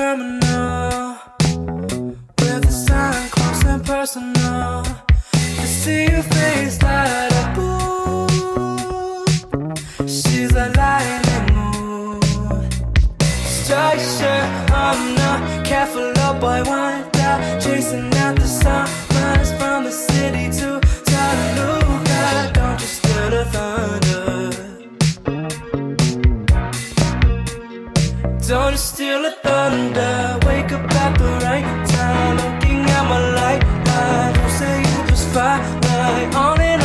terminal with a sign close and personal. To see your face light up, ooh, she's a lightning mood. Striped shirt, I'm not careful, oh boy, wind out, chasing out the summers from the city to Chattanooga. Don't you steal the thunder. Don't you steal the thunder. Wake up at the right time, looking at my light. Don't say you just fly right on and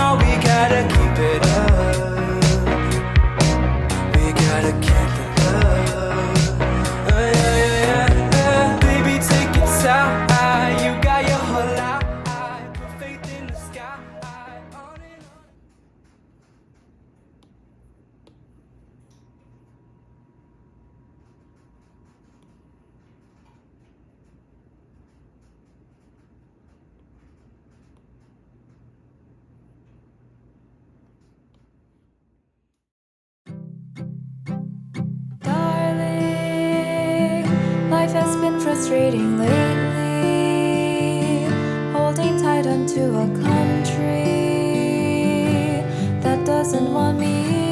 on, we gotta keep it up. We gotta keep it up. Yeah. Baby, take it time. You got your whole life. Put faith in the sky. On and on. Darling, life has been frustrating lately, holding tight onto a country that doesn't want me